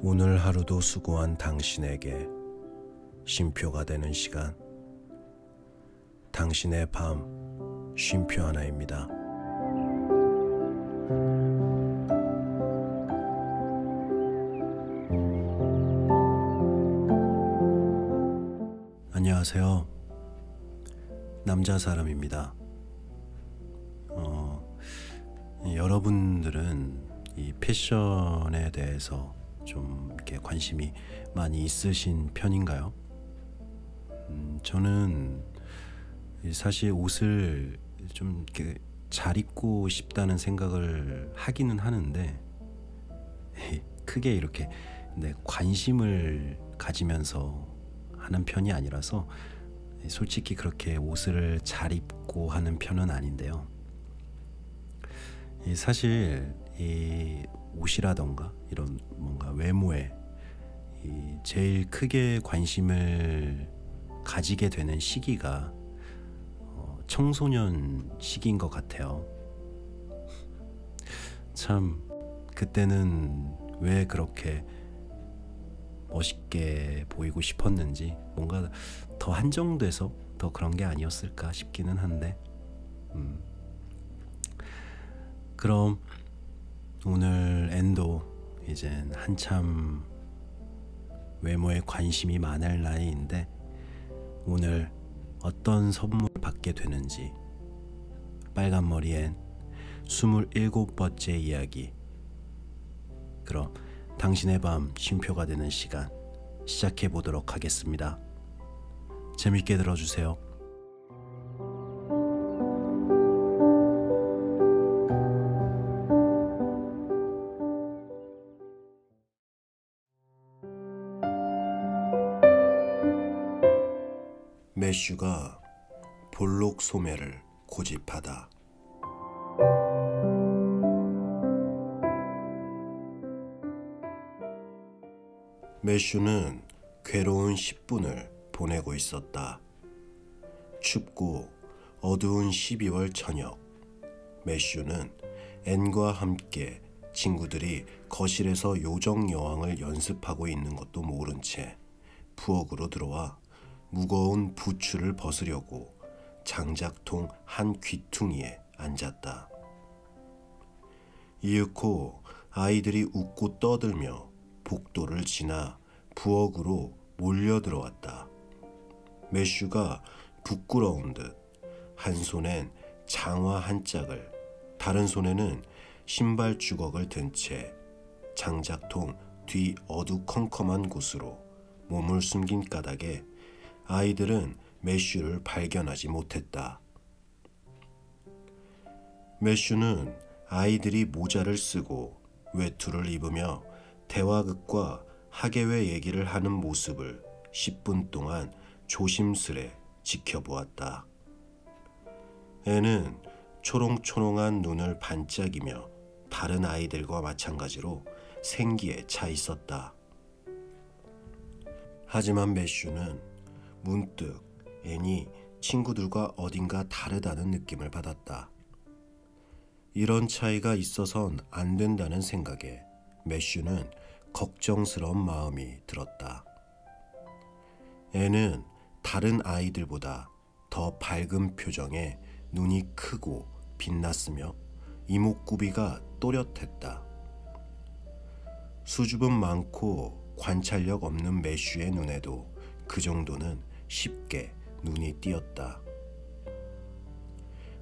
오늘 하루도 수고한 당신에게 쉼표가 되는 시간, 당신의 밤 쉼표 하나입니다. 안녕하세요. 남자 사람입니다. 여러분들은 이 패션에 대해서 좀 이렇게 관심이 많이 있으신 편인가요? 저는 사실 옷을 좀 이렇게 잘 입고 싶다는 생각을 하기는 하는데 크게 이렇게 관심을 가지면서 하는 편이 아니라서 솔직히 그렇게 옷을 잘 입고 하는 편은 아닌데요. 사실 이 옷이라던가 이런 뭔가 외모에 제일 크게 관심을 가지게 되는 시기가 청소년 시기인 것 같아요. 참 그때는 왜 그렇게 멋있게 보이고 싶었는지, 뭔가 더 한정돼서 더 그런 게 아니었을까 싶기는 한데, 그럼 오늘 앤도 이젠 한참 외모에 관심이 많을 나이인데 오늘 어떤 선물 받게 되는지, 빨간머리엔 27번째 이야기, 그럼 당신의 밤 쉼표가 되는 시간 시작해 보도록 하겠습니다. 재밌게 들어주세요. 매슈가 볼록 소매를 고집하다. 매슈는 괴로운 10분을 보내고 있었다. 춥고 어두운 12월 저녁, 매슈는 앤과 함께 친구들이 거실에서 요정 여왕을 연습하고 있는 것도 모른 채 부엌으로 들어와 무거운 부추를 벗으려고 장작통 한 귀퉁이에 앉았다. 이윽고 아이들이 웃고 떠들며 복도를 지나 부엌으로 몰려들어왔다. 매슈가 부끄러운 듯 한 손엔 장화 한 짝을, 다른 손에는 신발 주걱을 든 채 장작통 뒤 어두컴컴한 곳으로 몸을 숨긴 까닭에 아이들은 매슈를 발견하지 못했다. 매슈는 아이들이 모자를 쓰고 외투를 입으며 대화극과 학예회 얘기를 하는 모습을 10분 동안 조심스레 지켜보았다. 애는 초롱초롱한 눈을 반짝이며 다른 아이들과 마찬가지로 생기에 차 있었다. 하지만 매슈는 문득 앤이 친구들과 어딘가 다르다는 느낌을 받았다. 이런 차이가 있어선 안 된다는 생각에 매슈는 걱정스러운 마음이 들었다. 앤은 다른 아이들보다 더 밝은 표정에 눈이 크고 빛났으며 이목구비가 또렷했다. 수줍음 많고 관찰력 없는 매슈의 눈에도 그 정도는 쉽게 눈이 띄었다.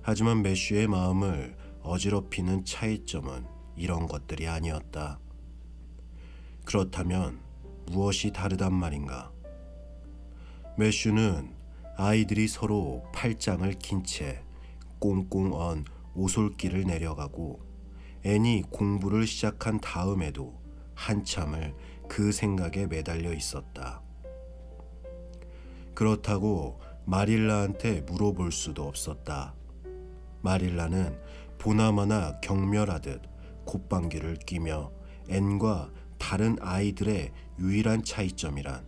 하지만 매슈의 마음을 어지럽히는 차이점은 이런 것들이 아니었다. 그렇다면 무엇이 다르단 말인가? 매슈는 아이들이 서로 팔짱을 낀 채 꽁꽁 언 오솔길을 내려가고 앤이 공부를 시작한 다음에도 한참을 그 생각에 매달려 있었다. 그렇다고 마릴라한테 물어볼 수도 없었다. 마릴라는 보나마나 경멸하듯 콧방귀를 뀌며 앤과 다른 아이들의 유일한 차이점이란,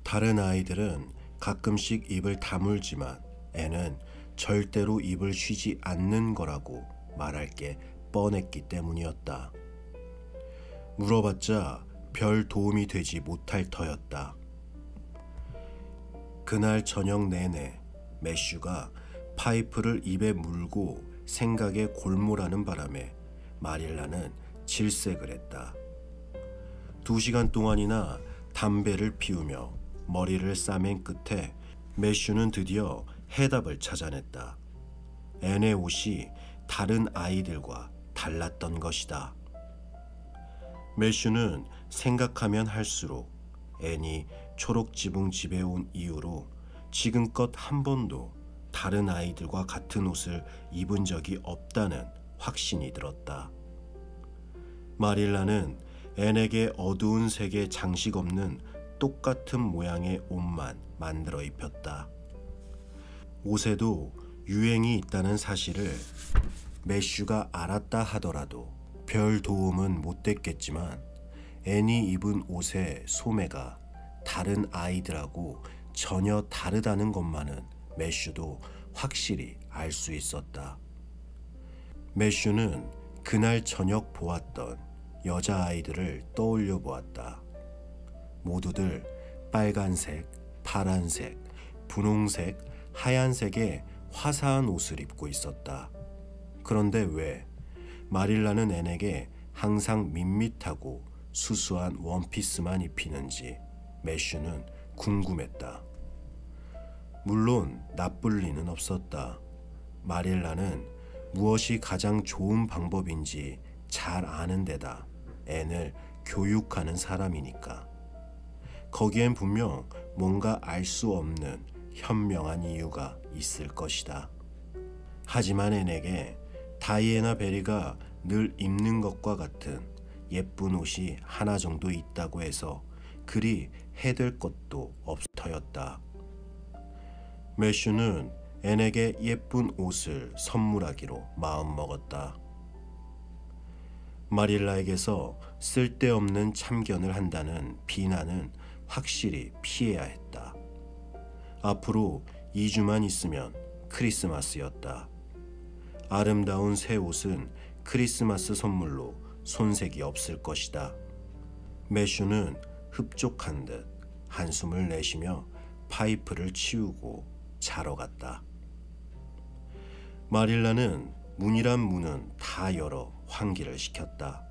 다른 아이들은 가끔씩 입을 다물지만 앤은 절대로 입을 쉬지 않는 거라고 말할 게 뻔했기 때문이었다. 물어봤자 별 도움이 되지 못할 터였다. 그날 저녁 내내 매슈가 파이프를 입에 물고 생각에 골몰하는 바람에 마릴라는 질색을 했다. 2시간 동안이나 담배를 피우며 머리를 싸맨 끝에 매슈는 드디어 해답을 찾아냈다. 앤의 옷이 다른 아이들과 달랐던 것이다. 매슈는 생각하면 할수록 앤이 초록지붕 집에 온 이후로 지금껏 한 번도 다른 아이들과 같은 옷을 입은 적이 없다는 확신이 들었다. 마릴라는 앤에게 어두운 색의 장식 없는 똑같은 모양의 옷만 만들어 입혔다. 옷에도 유행이 있다는 사실을 매슈가 알았다 하더라도 별 도움은 못 됐겠지만 앤이 입은 옷의 소매가 다른 아이들하고 전혀 다르다는 것만은 매슈도 확실히 알 수 있었다. 매슈는 그날 저녁 보았던 여자아이들을 떠올려 보았다. 모두들 빨간색, 파란색, 분홍색, 하얀색의 화사한 옷을 입고 있었다. 그런데 왜 마릴라는 앤에게 항상 밋밋하고 수수한 원피스만 입히는지 매슈는 궁금했다. 물론 나쁠 리는 없었다. 마릴라는 무엇이 가장 좋은 방법인지 잘 아는 데다 앤을 교육하는 사람이니까. 거기엔 분명 뭔가 알 수 없는 현명한 이유가 있을 것이다. 하지만 앤에게 다이애나 베리가 늘 입는 것과 같은 예쁜 옷이 하나 정도 있다고 해서 그리 해될 것도 없을 터였다. 매슈는 앤에게 예쁜 옷을 선물하기로 마음먹었다. 마릴라에게서 쓸데없는 참견을 한다는 비난은 확실히 피해야 했다. 앞으로 2주만 있으면 크리스마스였다. 아름다운 새 옷은 크리스마스 선물로 손색이 없을 것이다. 매슈는 흡족한 듯 한숨을 내쉬며 파이프를 치우고 자러 갔다. 마릴라는 문이란 문은 다 열어 환기를 시켰다.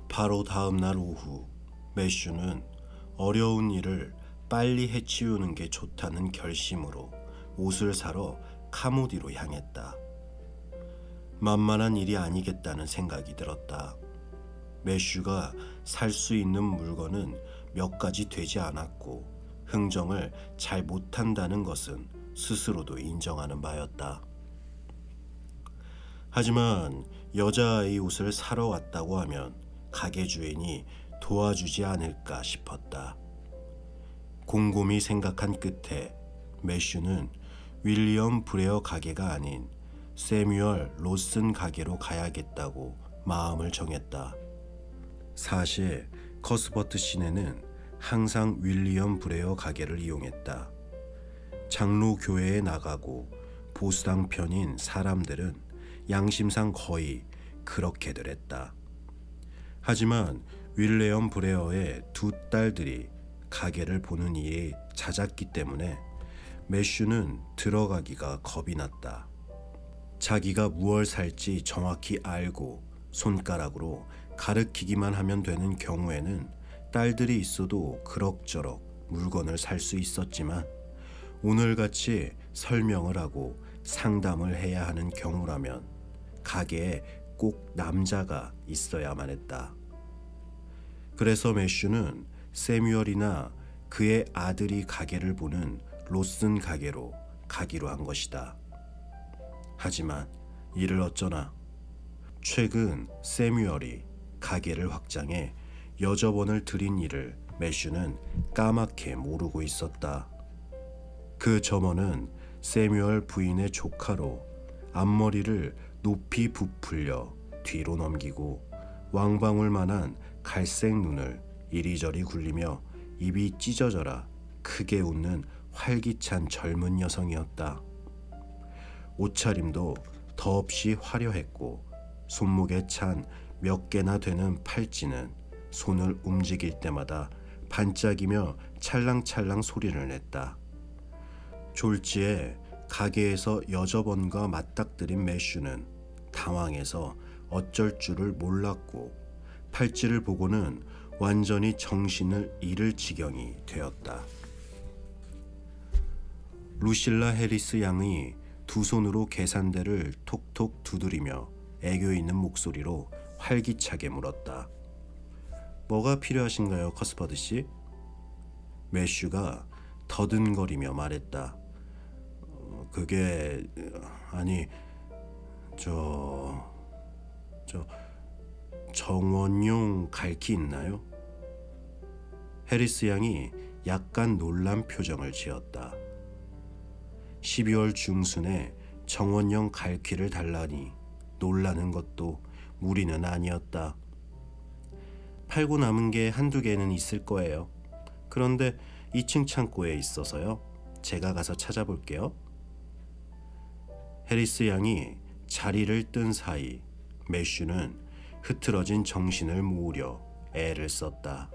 바로 다음 날 오후 매슈는 어려운 일을 빨리 해치우는 게 좋다는 결심으로 옷을 사러 카모디로 향했다. 만만한 일이 아니겠다는 생각이 들었다. 매슈가 살 수 있는 물건은 몇 가지 되지 않았고 흥정을 잘 못한다는 것은 스스로도 인정하는 바였다. 하지만 여자아이 옷을 사러 왔다고 하면 가게 주인이 도와주지 않을까 싶었다. 곰곰이 생각한 끝에 매슈는 윌리엄 브레어 가게가 아닌 세뮤얼 로슨 가게로 가야겠다고 마음을 정했다. 사실 커스버트 시내는 항상 윌리엄 브레어 가게를 이용했다. 장로 교회에 나가고 보수당 편인 사람들은 양심상 거의 그렇게들 했다. 하지만 윌리엄 브레어의 2 딸들이 가게를 보는 일이 잦았기 때문에 매슈는 들어가기가 겁이 났다. 자기가 무얼 살지 정확히 알고 손가락으로 가리키기만 하면 되는 경우에는 딸들이 있어도 그럭저럭 물건을 살 수 있었지만 오늘같이 설명을 하고 상담을 해야 하는 경우라면 가게에 꼭 남자가 있어야만 했다. 그래서 매슈는 세뮤얼이나 그의 아들이 가게를 보는 로슨 가게로 가기로 한 것이다. 하지만 이를 어쩌나. 최근 세뮤얼이 가게를 확장해 여접원을 들인 일을 매슈는 까맣게 모르고 있었다. 그 점원은 세뮤얼 부인의 조카로 앞머리를 높이 부풀려 뒤로 넘기고 왕방울만한 갈색 눈을 이리저리 굴리며 입이 찢어져라 크게 웃는 활기찬 젊은 여성이었다. 옷차림도 더없이 화려했고 손목에 찬 몇 개나 되는 팔찌는 손을 움직일 때마다 반짝이며 찰랑찰랑 소리를 냈다. 졸지에 가게에서 여접원과 맞닥뜨린 매슈는 당황해서 어쩔 줄을 몰랐고 팔찌를 보고는 완전히 정신을 잃을 지경이 되었다. 루실라 해리스 양이 두 손으로 계산대를 톡톡 두드리며 애교 있는 목소리로 활기차게 물었다. 뭐가 필요하신가요, 커스퍼드 씨? 매슈가 더듬거리며 말했다. 그게 아니 저 정원용 갈퀴 있나요? 해리스 양이 약간 놀란 표정을 지었다. 12월 중순에 정원용 갈퀴를 달라니 놀라는 것도 무리는 아니었다. 팔고 남은 게 한두 개는 있을 거예요. 그런데 2층 창고에 있어서요. 제가 가서 찾아볼게요. 해리스 양이 자리를 뜬 사이 매슈는 흐트러진 정신을 모으려 애를 썼다.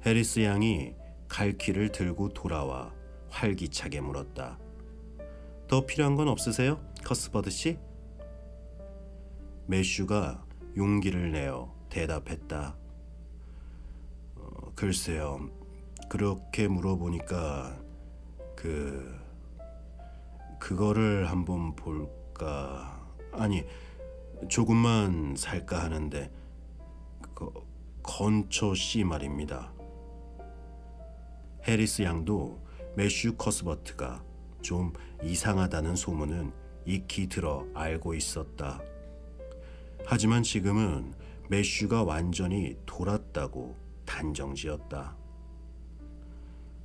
해리스 양이 갈퀴를 들고 돌아와 활기차게 물었다. 더 필요한 건 없으세요, 커스버드 씨? 매슈가 용기를 내어 대답했다. 글쎄요, 그렇게 물어보니까 그거를 한번 볼까? 아니, 조금만 살까 하는데 건초 씨 말입니다. 해리스 양도 매슈 커스버트가 좀 이상하다는 소문은 익히 들어 알고 있었다. 하지만 지금은 매슈가 완전히 돌았다고 단정지었다.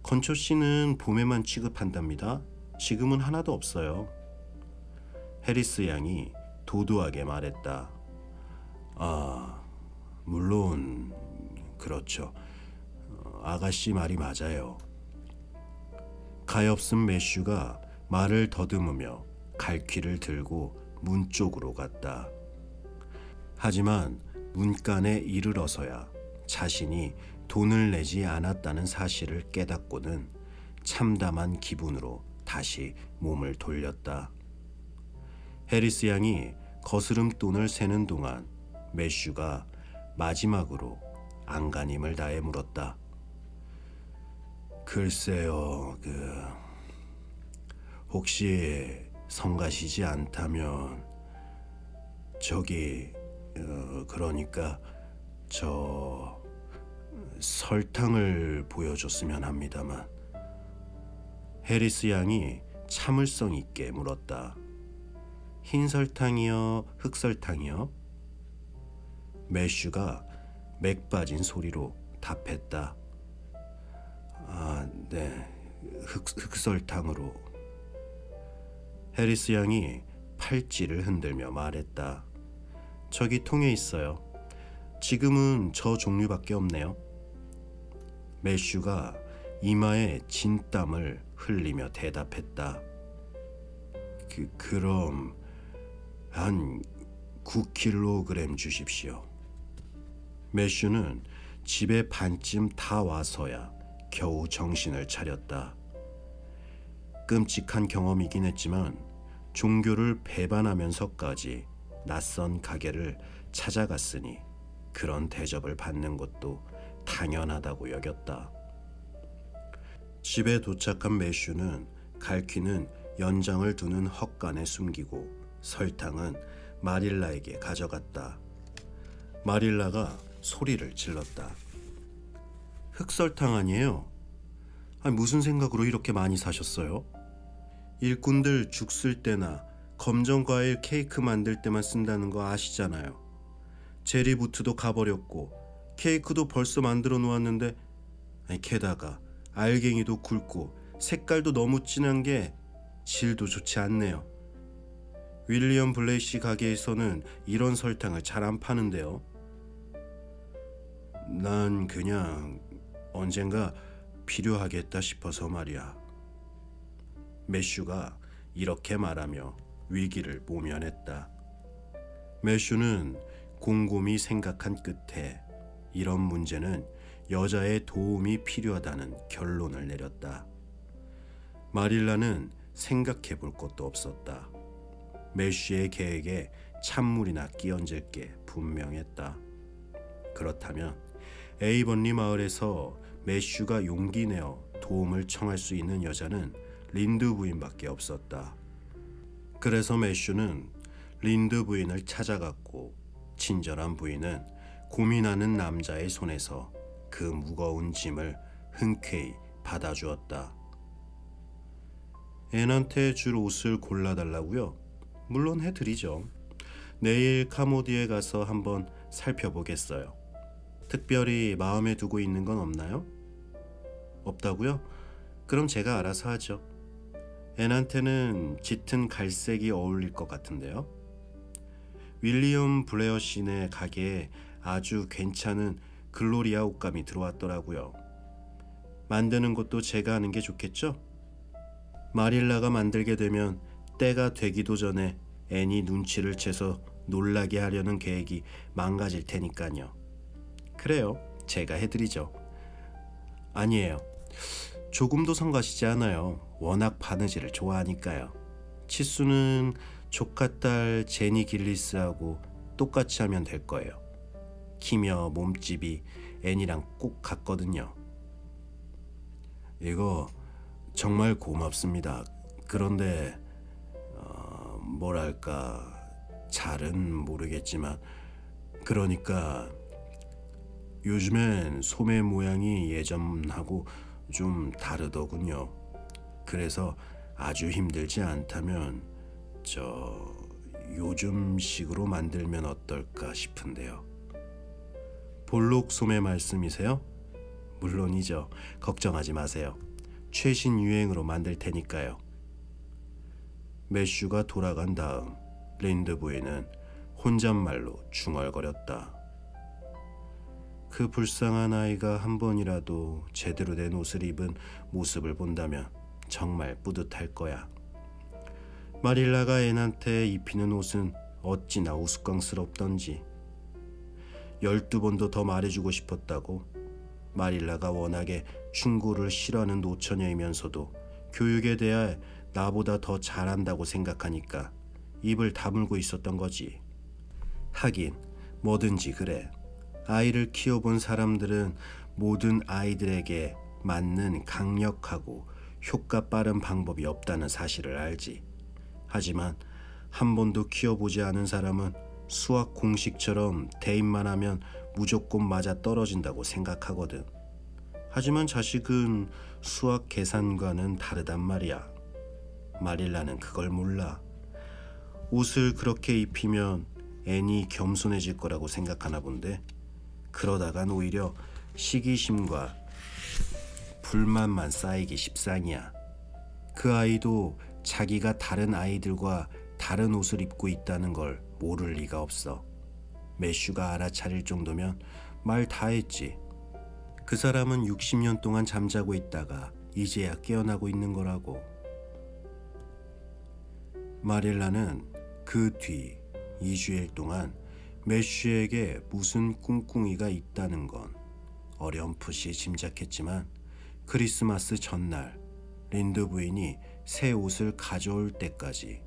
건초 씨는 봄에만 취급한답니다. 지금은 하나도 없어요. 해리스 양이 도도하게 말했다. 물론 그렇죠. 아가씨 말이 맞아요. 가엾은 매슈가 말을 더듬으며 갈퀴를 들고 문 쪽으로 갔다. 하지만 문간에 이르러서야 자신이 돈을 내지 않았다는 사실을 깨닫고는 참담한 기분으로 다시 몸을 돌렸다. 해리스 양이 거스름돈을 세는 동안 매슈가 마지막으로 안간힘을 다해 물었다. 글쎄요, 혹시 성가시지 않다면 그러니까 설탕을 보여줬으면 합니다만. 해리스 양이 참을성 있게 물었다. 흰 설탕이요, 흑설탕이요? 매슈가 맥 빠진 소리로 답했다. 네, 흑설탕으로. 해리스 양이 팔찌를 흔들며 말했다. 저기 통에 있어요. 지금은 저 종류밖에 없네요. 매슈가 이마에 진땀을 흘리며 대답했다. 그럼 한 9kg 주십시오. 매슈는 집에 반쯤 다 와서야 겨우 정신을 차렸다. 끔찍한 경험이긴 했지만 종교를 배반하면서까지 낯선 가게를 찾아갔으니 그런 대접을 받는 것도 당연하다고 여겼다. 집에 도착한 매슈는 갈퀴는 연장을 두는 헛간에 숨기고 설탕은 마릴라에게 가져갔다. 마릴라가 소리를 질렀다. 흑설탕 아니에요? 무슨 생각으로 이렇게 많이 사셨어요? 일꾼들 죽 쓸 때나 검정과일 케이크 만들 때만 쓴다는 거 아시잖아요. 제리부트도 가버렸고 케이크도 벌써 만들어 놓았는데 게다가 알갱이도 굵고 색깔도 너무 진한 게 질도 좋지 않네요. 윌리엄 블레이시 가게에서는 이런 설탕을 잘 안 파는데요. 난 그냥 언젠가 필요하겠다 싶어서 말이야. 매슈가 이렇게 말하며 위기를 모면했다. 매슈는 곰곰이 생각한 끝에 이런 문제는 여자의 도움이 필요하다는 결론을 내렸다. 마릴라는 생각해 볼 것도 없었다. 매쉬의 계획에 찬물이나 끼얹을 게 분명했다. 그렇다면 에이번리 마을에서 매슈가 용기 내어 도움을 청할 수 있는 여자는 린드 부인밖에 없었다. 그래서 매슈는 린드 부인을 찾아갔고 친절한 부인은 고민하는 남자의 손에서 그 무거운 짐을 흔쾌히 받아주었다. 앤한테 줄 옷을 골라달라고요? 물론 해드리죠. 내일 카모디에 가서 한번 살펴보겠어요. 특별히 마음에 두고 있는 건 없나요? 없다고요? 그럼 제가 알아서 하죠. 앤한테는 짙은 갈색이 어울릴 것 같은데요. 윌리엄 블레어 씨네 가게에 아주 괜찮은 글로리아 옷감이 들어왔더라고요. 만드는 것도 제가 하는 게 좋겠죠? 마릴라가 만들게 되면 때가 되기도 전에 앤이 눈치를 채서 놀라게 하려는 계획이 망가질 테니까요. 그래요, 제가 해드리죠. 아니에요, 조금도 성가시지 않아요. 워낙 바느질을 좋아하니까요. 치수는 조카딸 제니 길리스하고 똑같이 하면 될 거예요. 키며 몸집이 앤이랑 꼭 같거든요. 이거 정말 고맙습니다. 그런데 뭐랄까 잘은 모르겠지만 그러니까 요즘엔 소매 모양이 예전하고 좀 다르더군요. 그래서 아주 힘들지 않다면 요즘식으로 만들면 어떨까 싶은데요. 볼록 소매 말씀이세요? 물론이죠. 걱정하지 마세요. 최신 유행으로 만들 테니까요. 매슈가 돌아간 다음 린드 부인은 혼잣말로 중얼거렸다. 그 불쌍한 아이가 한 번이라도 제대로 된 옷을 입은 모습을 본다면 정말 뿌듯할 거야. 마릴라가 앤한테 입히는 옷은 어찌나 우스꽝스럽던지. 12번도 더 말해주고 싶었다고. 마릴라가 워낙에 충고를 싫어하는 노처녀이면서도 교육에 대해 나보다 더 잘한다고 생각하니까 입을 다물고 있었던 거지. 하긴 뭐든지 그래. 아이를 키워본 사람들은 모든 아이들에게 맞는 강력하고 효과 빠른 방법이 없다는 사실을 알지. 하지만 한 번도 키워보지 않은 사람은 수학 공식처럼 대입만 하면 무조건 맞아 떨어진다고 생각하거든. 하지만 자식은 수학 계산과는 다르단 말이야. 마릴라는 그걸 몰라. 옷을 그렇게 입히면 앤이 겸손해질 거라고 생각하나 본데 그러다간 오히려 시기심과 불만만 쌓이기 십상이야. 그 아이도 자기가 다른 아이들과 다른 옷을 입고 있다는 걸 모를 리가 없어. 매슈가 알아차릴 정도면 말 다 했지. 그 사람은 60년 동안 잠자고 있다가 이제야 깨어나고 있는 거라고. 마릴라는 그 뒤 2주일 동안 매슈에게 무슨 꿍꿍이가 있다는 건 어렴풋이 짐작했지만 크리스마스 전날 린드 부인이 새 옷을 가져올 때까지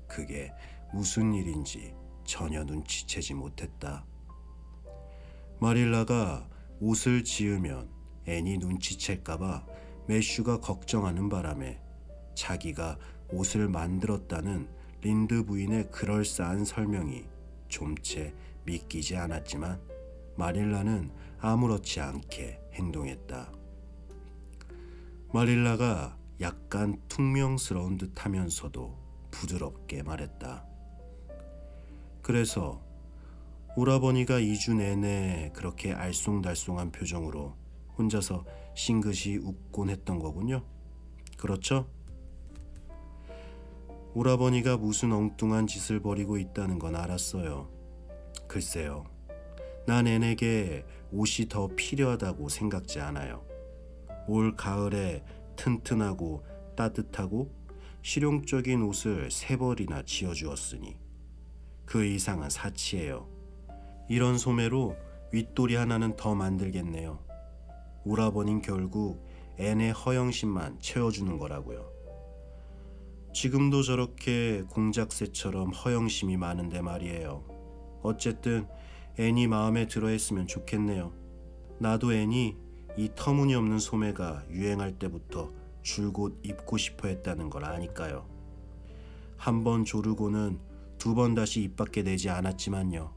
그게 무슨 일인지 전혀 눈치채지 못했다. 마릴라가 옷을 지으면 앤이 눈치챌까봐 매슈가 걱정하는 바람에 자기가 옷을 만들었다는 린드 부인의 그럴싸한 설명이 좀채 믿기지 않았지만 마릴라는 아무렇지 않게 행동했다. 마릴라가 약간 퉁명스러운 듯 하면서도 부드럽게 말했다. 그래서 오라버니가 2주 내내 그렇게 알쏭달쏭한 표정으로 혼자서 싱긋이 웃곤 했던 거군요. 그렇죠? 오라버니가 무슨 엉뚱한 짓을 벌이고 있다는 건 알았어요. 글쎄요, 난 앤에게 옷이 더 필요하다고 생각지 않아요. 올 가을에 튼튼하고 따뜻하고 실용적인 옷을 3벌이나 지어주었으니 그 이상은 사치예요. 이런 소매로 윗돌이 하나는 더 만들겠네요. 오라버닌 결국 앤의 허영심만 채워주는 거라고요. 지금도 저렇게 공작새처럼 허영심이 많은데 말이에요. 어쨌든 앤이 마음에 들어 했으면 좋겠네요. 나도 앤이 이 터무니없는 소매가 유행할 때부터 줄곧 입고 싶어 했다는 걸 아니까요. 한 번 조르고는 두 번 다시 입 밖에 내지 않았지만요.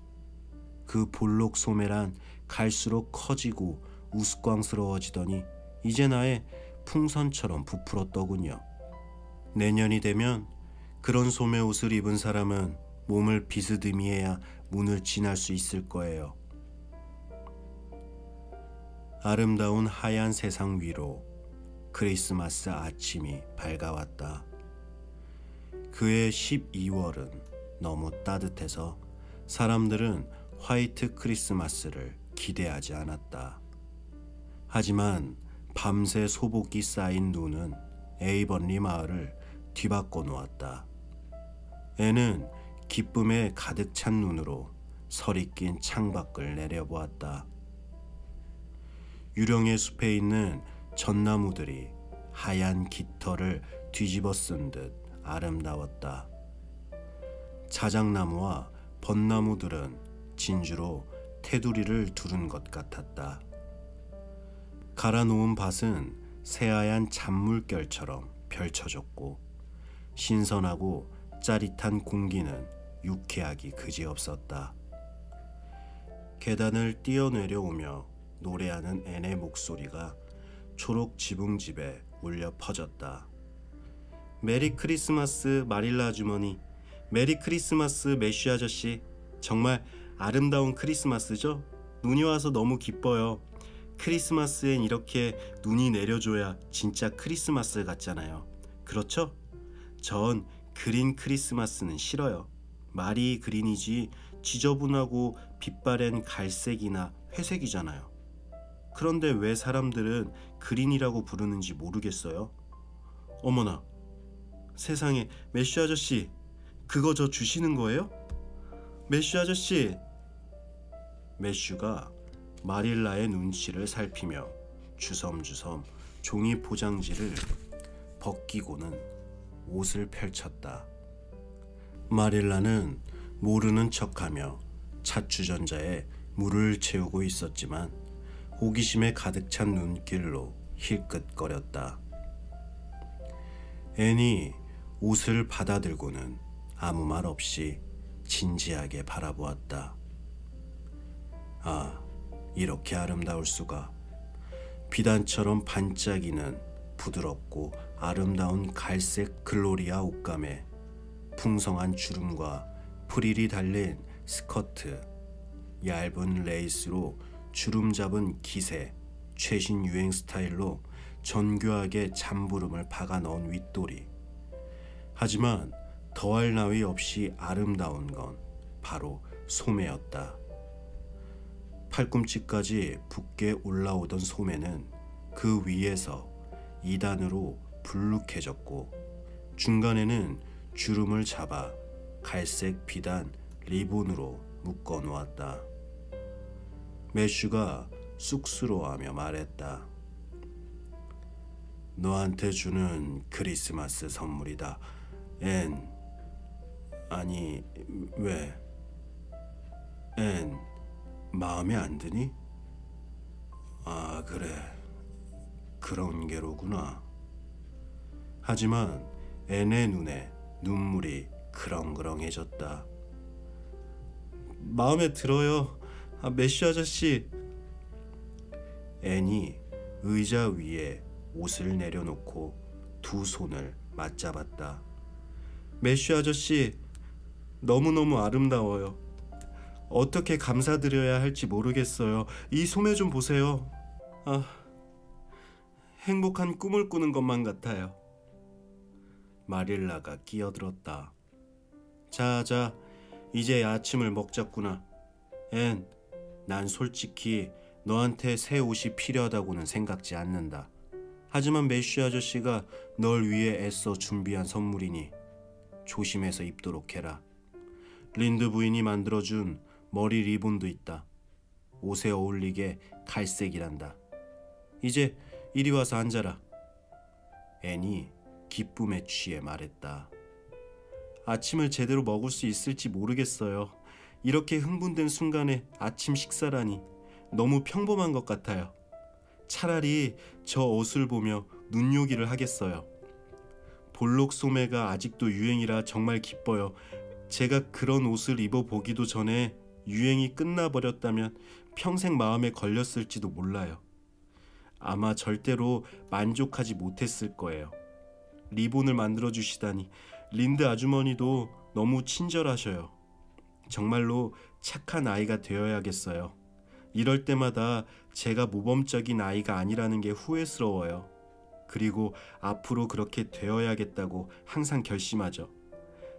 그 볼록 소매란 갈수록 커지고 우스꽝스러워지더니 이제 나의 풍선처럼 부풀었더군요. 내년이 되면 그런 소매 옷을 입은 사람은 몸을 비스듬히해야 문을 지날 수 있을 거예요. 아름다운 하얀 세상 위로 크리스마스 아침이 밝아왔다. 그해 12월은 너무 따뜻해서 사람들은 화이트 크리스마스를 기대하지 않았다. 하지만 밤새 소복이 쌓인 눈은 에이번리 마을을 뒤바꿔 놓았다. 애는 기쁨에 가득 찬 눈으로 설이 낀 창밖을 내려보았다. 유령의 숲에 있는 전나무들이 하얀 깃털을 뒤집어 쓴 듯 아름다웠다. 자작나무와 벚나무들은 진주로 테두리를 두른 것 같았다. 갈아놓은 밭은 새하얀 잔물결처럼 펼쳐졌고 신선하고 짜릿한 공기는 유쾌하기 그지없었다. 계단을 뛰어내려오며 노래하는 앤의 목소리가 초록 지붕집에 울려 퍼졌다. 메리 크리스마스 마릴라 아주머니, 메리 크리스마스 매쉬 아저씨. 정말 아름다운 크리스마스죠? 눈이 와서 너무 기뻐요. 크리스마스엔 이렇게 눈이 내려줘야 진짜 크리스마스 같잖아요. 그렇죠? 전 그린 크리스마스는 싫어요. 말이 그린이지 지저분하고 빛바랜 갈색이나 회색이잖아요. 그런데 왜 사람들은 그린이라고 부르는지 모르겠어요. 어머나, 세상에, 매쉬 아저씨, 그거 저 주시는 거예요? 매쉬 아저씨! 매슈가 마릴라의 눈치를 살피며 주섬주섬 종이 포장지를 벗기고는 옷을 펼쳤다. 마릴라는 모르는 척하며 찻주전자에 물을 채우고 있었지만 호기심에 가득 찬 눈길로 힐끗거렸다. 앤이 옷을 받아들고는 아무 말 없이 진지하게 바라보았다. 아, 이렇게 아름다울 수가. 비단처럼 반짝이는 부드럽고 아름다운 갈색 글로리아 옷감에 풍성한 주름과 프릴이 달린 스커트, 얇은 레이스로 주름 잡은 기세, 최신 유행 스타일로 정교하게 잠부름을 박아 넣은 윗돌이. 하지만 더할 나위 없이 아름다운 건 바로 소매였다. 팔꿈치까지 붓게 올라오던 소매는 그 위에서 2단으로 불룩해졌고 중간에는 주름을 잡아 갈색 비단 리본으로 묶어 놓았다. 매슈가 쑥스러워하며 말했다. 너한테 주는 크리스마스 선물이다. 앤, 아니 왜? 앤, 마음에 안 드니? 아, 그래, 그런 게로구나. 하지만 앤의 눈에 눈물이 그렁그렁해졌다. 마음에 들어요, 매쉬 아저씨. 앤이 의자 위에 옷을 내려놓고 두 손을 맞잡았다. 매쉬 아저씨, 너무너무 아름다워요. 어떻게 감사드려야 할지 모르겠어요. 이 소매 좀 보세요. 아, 행복한 꿈을 꾸는 것만 같아요. 마릴라가 끼어들었다. 자, 이제 아침을 먹자꾸나. 앤, 난 솔직히 너한테 새 옷이 필요하다고는 생각지 않는다. 하지만 매쉬 아저씨가 널 위해 애써 준비한 선물이니 조심해서 입도록 해라. 린드 부인이 만들어준 머리 리본도 있다. 옷에 어울리게 갈색이란다. 이제 이리 와서 앉아라. 앤이 기쁨에 취해 말했다. 아침을 제대로 먹을 수 있을지 모르겠어요. 이렇게 흥분된 순간에 아침 식사라니 너무 평범한 것 같아요. 차라리 저 옷을 보며 눈요기를 하겠어요. 볼록 소매가 아직도 유행이라 정말 기뻐요. 제가 그런 옷을 입어보기도 전에 유행이 끝나버렸다면 평생 마음에 걸렸을지도 몰라요. 아마 절대로 만족하지 못했을 거예요. 리본을 만들어주시다니 린드 아주머니도 너무 친절하셔요. 정말로 착한 아이가 되어야겠어요. 이럴 때마다 제가 모범적인 아이가 아니라는 게 후회스러워요. 그리고 앞으로 그렇게 되어야겠다고 항상 결심하죠.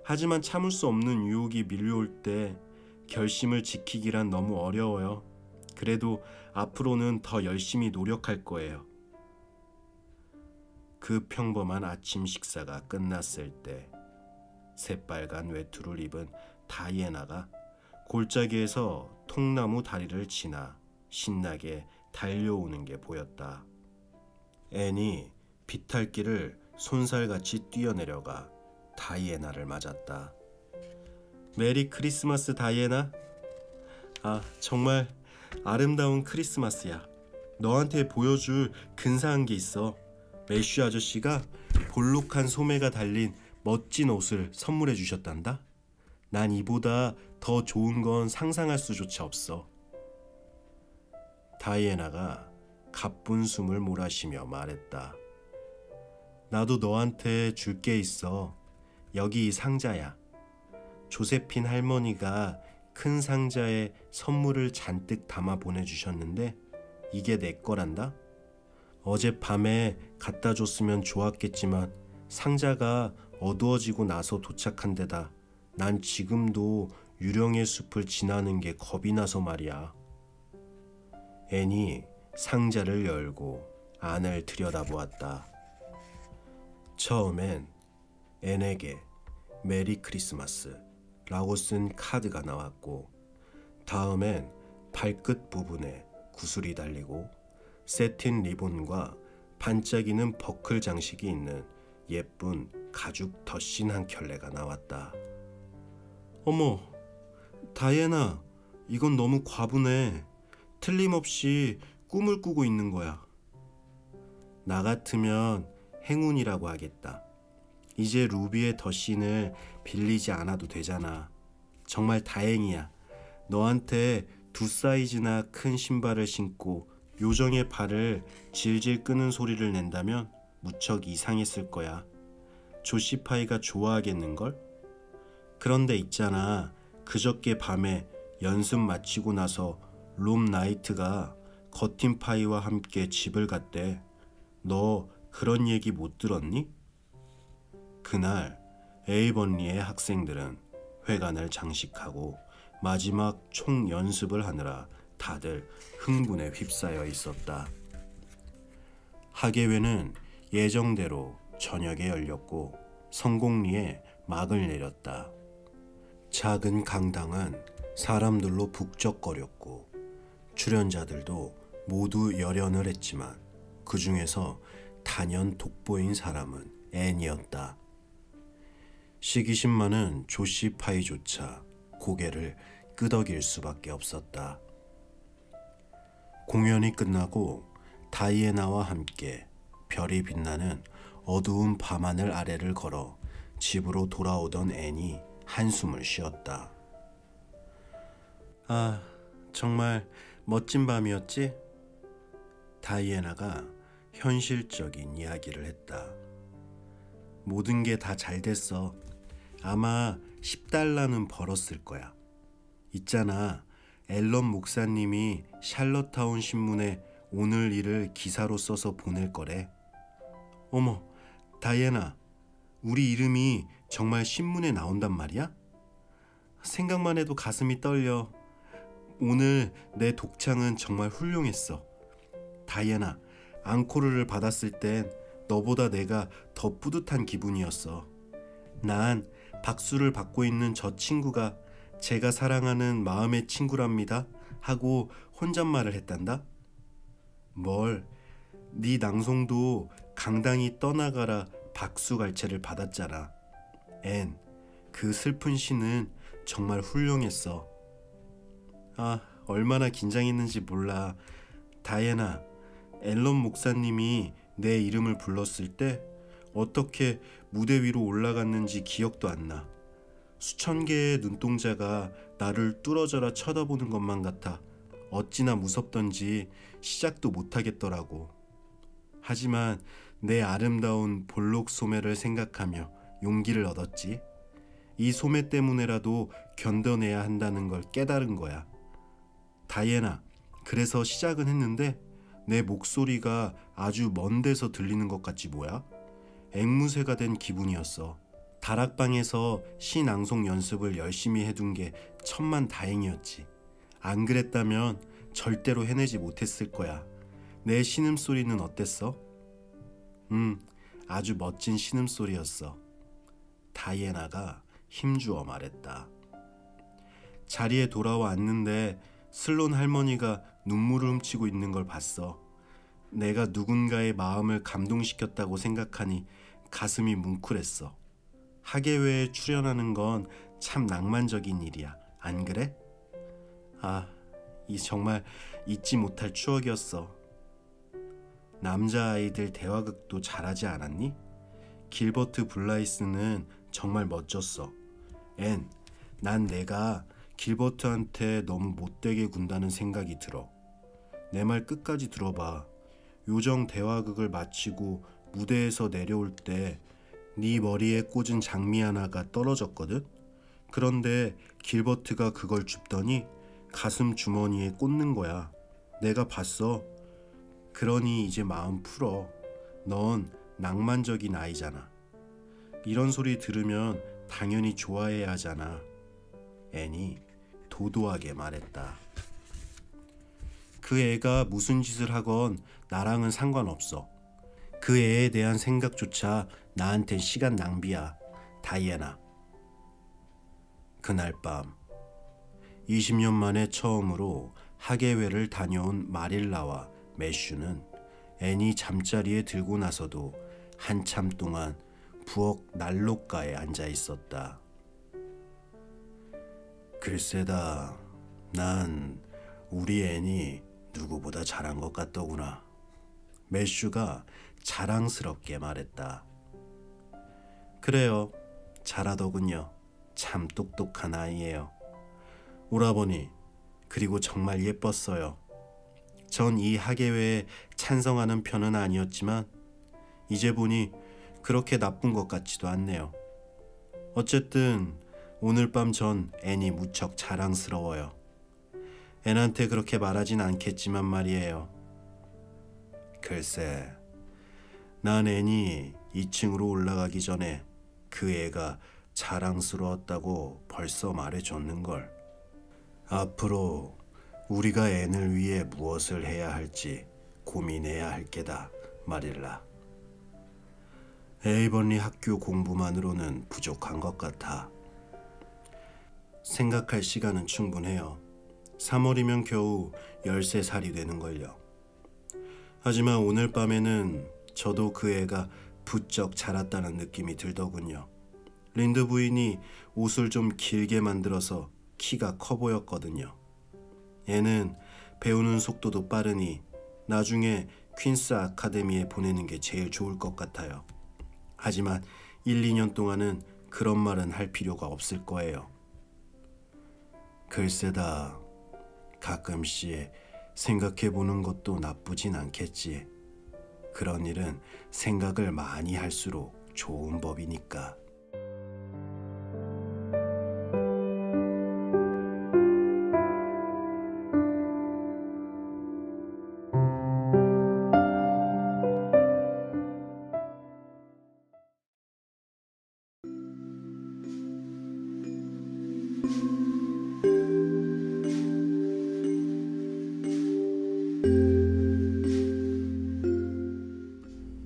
하지만 참을 수 없는 유혹이 밀려올 때 결심을 지키기란 너무 어려워요. 그래도 앞으로는 더 열심히 노력할 거예요. 그 평범한 아침 식사가 끝났을 때 새빨간 외투를 입은 다이애나가 골짜기에서 통나무 다리를 지나 신나게 달려오는 게 보였다. 앤이 비탈길을 손살같이 뛰어내려가 다이애나를 맞았다. 메리 크리스마스 다이애나? 아, 정말 아름다운 크리스마스야. 너한테 보여줄 근사한 게 있어. 매슈 아저씨가 볼록한 소매가 달린 멋진 옷을 선물해 주셨단다. 난 이보다 더 좋은 건 상상할 수조차 없어. 다이애나가 가쁜 숨을 몰아쉬며 말했다. 나도 너한테 줄 게 있어. 여기 이 상자야. 조세핀 할머니가 큰 상자에 선물을 잔뜩 담아 보내주셨는데 이게 내 거란다. 어젯밤에 갖다 줬으면 좋았겠지만 상자가 어두워지고 나서 도착한 데다 난 지금도 유령의 숲을 지나는 게 겁이 나서 말이야. 앤이 상자를 열고 안을 들여다보았다. 처음엔 앤에게 메리 크리스마스 라고 쓴 카드가 나왔고, 다음엔 발끝 부분에 구슬이 달리고 세틴 리본과 반짝이는 버클 장식이 있는 예쁜 가죽 덧신 한 켤레가 나왔다. 어머, 다이애나, 이건 너무 과분해. 틀림없이 꿈을 꾸고 있는 거야. 나 같으면 행운이라고 하겠다. 이제 루비의 덧신을 빌리지 않아도 되잖아. 정말 다행이야. 너한테 2사이즈나 큰 신발을 신고 요정의 발을 질질 끄는 소리를 낸다면 무척 이상했을 거야. 조시파이가 좋아하겠는걸? 그런데 있잖아, 그저께 밤에 연습 마치고 나서 롬 나이트가 커틴파이와 함께 집을 갔대. 너 그런 얘기 못 들었니? 그날 에이번리의 학생들은 회관을 장식하고 마지막 총 연습을 하느라 다들 흥분에 휩싸여 있었다. 학예회는 예정대로 저녁에 열렸고 성공리에 막을 내렸다. 작은 강당은 사람들로 북적거렸고 출연자들도 모두 열연을 했지만 그 중에서 단연 돋보인 사람은 앤이었다. 시기심 많은 조시파이조차 고개를 끄덕일 수밖에 없었다. 공연이 끝나고 다이애나와 함께 별이 빛나는 어두운 밤하늘 아래를 걸어 집으로 돌아오던 앤이 한숨을 쉬었다. 아, 정말 멋진 밤이었지? 다이애나가 현실적인 이야기를 했다. 모든 게 다 잘 됐어. 아마 $10는 벌었을 거야. 있잖아, 앨런 목사님이 샬럿타운 신문에 오늘 일을 기사로 써서 보낼 거래. 어머, 다이애나, 우리 이름이 정말 신문에 나온단 말이야? 생각만 해도 가슴이 떨려. 오늘 내 독창은 정말 훌륭했어. 다이애나, 앙코르를 받았을 땐 너보다 내가 더 뿌듯한 기분이었어. 난 박수를 받고 있는 저 친구가 제가 사랑하는 마음의 친구랍니다. 하고 혼잣말을 했단다. 뭘, 네 낭송도 강당이 떠나가라 박수갈채를 받았잖아. 앤, 그 슬픈 시는 정말 훌륭했어. 아, 얼마나 긴장했는지 몰라. 다이애나, 앨런 목사님이 내 이름을 불렀을 때 어떻게 무대 위로 올라갔는지 기억도 안 나. 수천 개의 눈동자가 나를 뚫어져라 쳐다보는 것만 같아 어찌나 무섭던지 시작도 못하겠더라고. 하지만 내 아름다운 볼록 소매를 생각하며 용기를 얻었지. 이 소매 때문에라도 견뎌내야 한다는 걸 깨달은 거야. 다이애나, 그래서 시작은 했는데 내 목소리가 아주 먼 데서 들리는 것 같지 뭐야? 앵무새가 된 기분이었어. 다락방에서 시 낭송 연습을 열심히 해둔 게 천만다행이었지. 안 그랬다면 절대로 해내지 못했을 거야. 내 신음소리는 어땠어? 아주 멋진 신음소리였어. 다이애나가 힘주어 말했다. 자리에 돌아와 앉는데 슬론 할머니가 눈물을 훔치고 있는 걸 봤어. 내가 누군가의 마음을 감동시켰다고 생각하니 가슴이 뭉클했어. 학예회에 출연하는 건 참 낭만적인 일이야. 안 그래? 아, 이 정말 잊지 못할 추억이었어. 남자아이들 대화극도 잘하지 않았니? 길버트 블라이스는 정말 멋졌어. 앤, 난 내가 길버트한테 너무 못되게 군다는 생각이 들어. 내 말 끝까지 들어봐. 요정 대화극을 마치고 무대에서 내려올 때 네 머리에 꽂은 장미 하나가 떨어졌거든? 그런데 길버트가 그걸 줍더니 가슴 주머니에 꽂는 거야. 내가 봤어. 그러니 이제 마음 풀어. 넌 낭만적인 아이잖아. 이런 소리 들으면 당연히 좋아해야 하잖아. 앤이 도도하게 말했다. 그 애가 무슨 짓을 하건 나랑은 상관없어. 그 애에 대한 생각조차 나한텐 시간 낭비야. 다이애나. 그날 밤 20년 만에 처음으로 학예회를 다녀온 마릴라와 매슈는 앤이 잠자리에 들고 나서도 한참 동안 부엌 난로가에 앉아 있었다. 글쎄다, 난 우리 앤이 누구보다 잘한 것 같더구나. 매슈가 자랑스럽게 말했다. 그래요, 잘하더군요. 참 똑똑한 아이예요. 오라버니, 그리고 정말 예뻤어요. 전 이 학예회에 찬성하는 편은 아니었지만 이제 보니 그렇게 나쁜 것 같지도 않네요. 어쨌든 오늘 밤 전 앤이 무척 자랑스러워요. 앤한테 그렇게 말하진 않겠지만 말이에요. 글쎄, 난 앤이 2층으로 올라가기 전에 그 애가 자랑스러웠다고 벌써 말해줬는걸. 앞으로 우리가 앤을 위해 무엇을 해야 할지 고민해야 할 게다, 마릴라. 에이번리 학교 공부만으로는 부족한 것 같아. 생각할 시간은 충분해요. 3월이면 겨우 13살이 되는걸요. 하지만 오늘 밤에는 저도 그 애가 부쩍 자랐다는 느낌이 들더군요. 린드 부인이 옷을 좀 길게 만들어서 키가 커 보였거든요. 애는 배우는 속도도 빠르니 나중에 퀸스 아카데미에 보내는 게 제일 좋을 것 같아요. 하지만 1, 2년 동안은 그런 말은 할 필요가 없을 거예요. 글쎄다, 가끔씩 생각해보는 것도 나쁘진 않겠지. 그런 일은 생각을 많이 할수록 좋은 법이니까.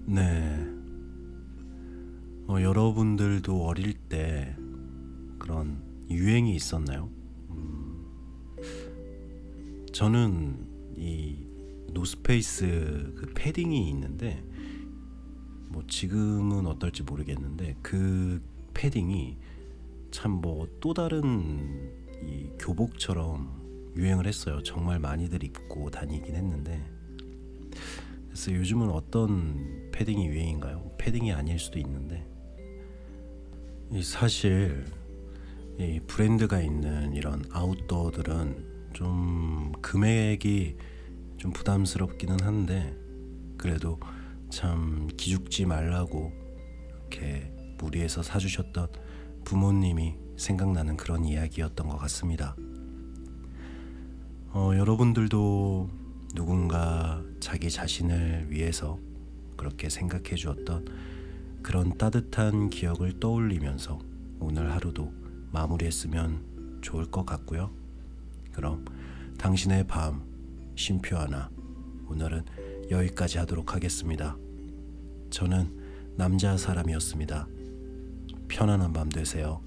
네, 여러분들도 어릴 때 그런 유행이 있었나요? 저는 이 노스페이스 그 패딩이 있는데 뭐 지금은 어떨지 모르겠는데 그 패딩이 참 뭐 또 다른 이 교복처럼 유행을 했어요. 정말 많이들 입고 다니긴 했는데, 그래서 요즘은 어떤 패딩이 유행인가요? 패딩이 아닐 수도 있는데, 사실 이 브랜드가 있는 이런 아웃도어들은 좀 금액이 좀 부담스럽기는 한데, 그래도 참 기죽지 말라고 이렇게 무리해서 사주셨던 부모님이 생각나는 그런 이야기였던 것 같습니다. 여러분들도 누군가 자기 자신을 위해서 그렇게 생각해 주었던 그런 따뜻한 기억을 떠올리면서 오늘 하루도 마무리했으면 좋을 것 같고요. 그럼 당신의 밤 쉼표 하나, 오늘은 여기까지 하도록 하겠습니다. 저는 남자 사람이었습니다. 편안한 밤 되세요.